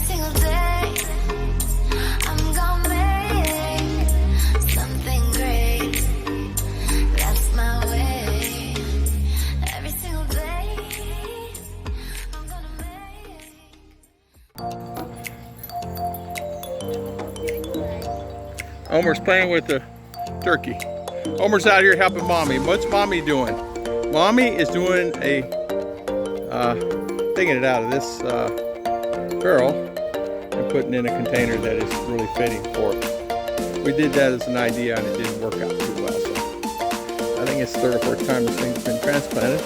single day, I'm gonna make something great. That's my way. Every single day, I'm gonna make. Omer's playing with the turkey. Omer's out here helping Mommy. What's Mommy doing? Mommy is doing a, taking it out of this barrel and putting in a container that is really fitting for it. We did that as an idea and it didn't work out too well. So I think it's the third or fourth time this thing's been transplanted.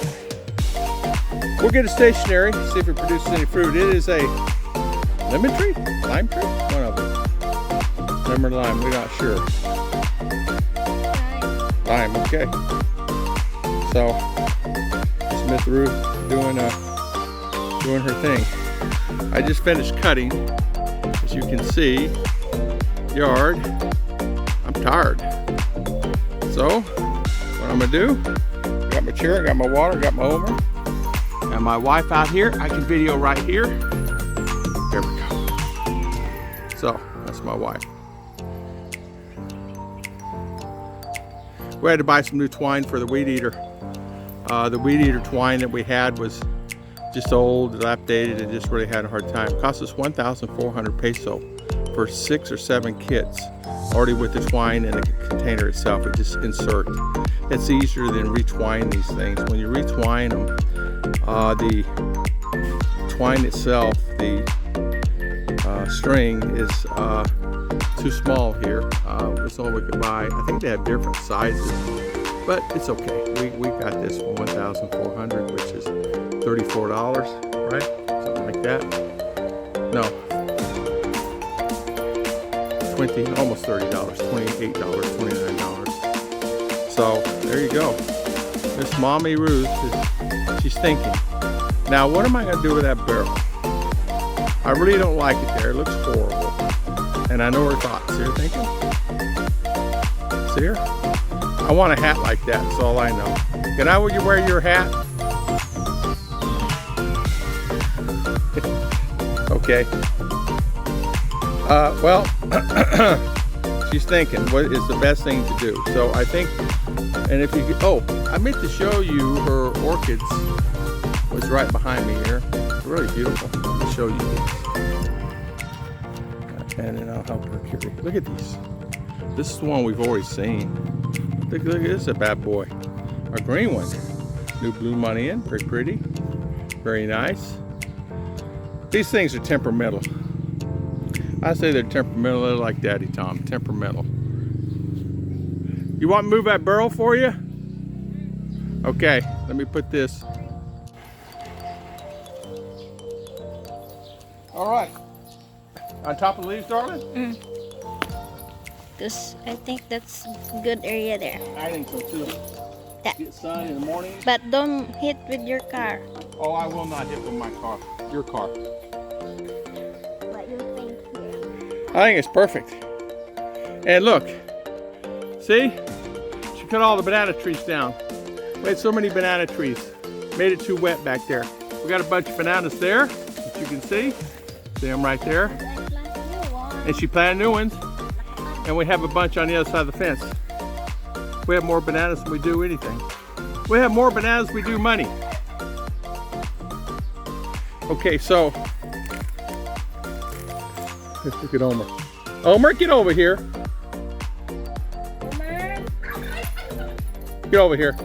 We'll get it stationary, see if it produces any fruit. It is a lemon tree? Lime tree? One of them. Lemon or lime, we're not sure. Lime, okay. So, Smith Ruth doing her thing. I just finished cutting, as you can see, yard. I'm tired. So, what I'm gonna do, got my chair, got my water, got my Homer, and my wife out here. I can video right here. There we go. So, that's my wife. We had to buy some new twine for the weed eater. The weed eater twine that we had was just old, dilapidated, and just really had a hard time. It cost us 1,400 peso for 6 or 7 kits, already with the twine and the container itself. We just insert. It's easier than retwine these things. When you retwine them, the twine itself, the string is too small here. It's all we could buy. I think they have different sizes, but it's okay. We got this for 1,400, which is $34, right? Something like that. No, almost $30, $28, $29. So there you go. Miss Mommy Ruth she's thinking. Now, what am I going to do with that barrel? I really don't like it there. It looks horrible. And I know her thoughts. You're thinking? See her? I want a hat like that. That's all I know. Can I wear your hat? Okay. Well, she's thinking what is the best thing to do. So I think, and if you could, oh, I meant to show you her orchids. Was right behind me here. It's really beautiful. Let me show you these. And then I'll help her curate. Look at these. This is the one we've already seen. Look at this, a bad boy. A green one. New blue money in, very pretty. Very nice. These things are temperamental. I say they're temperamental. They're like Daddy Tom, temperamental. You want me to move that barrel for you? Okay, let me put this. All right. On top of the leaves, darling? Because I think that's a good area there. I think so too. Yeah. Get sun in the morning. But don't hit with your car. Oh, I will not hit with my car. Your car. What you think here? I think it's perfect. And look, see? She cut all the banana trees down. We had so many banana trees. Made it too wet back there. We got a bunch of bananas there, as you can see. See them right there. And she planted new ones. And we have a bunch on the other side of the fence. We have more bananas than we do anything. We have more bananas than we do money. Okay, so let's look at Omer. Omer, get over here. Homer? Get over here.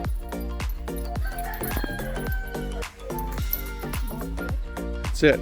That's it.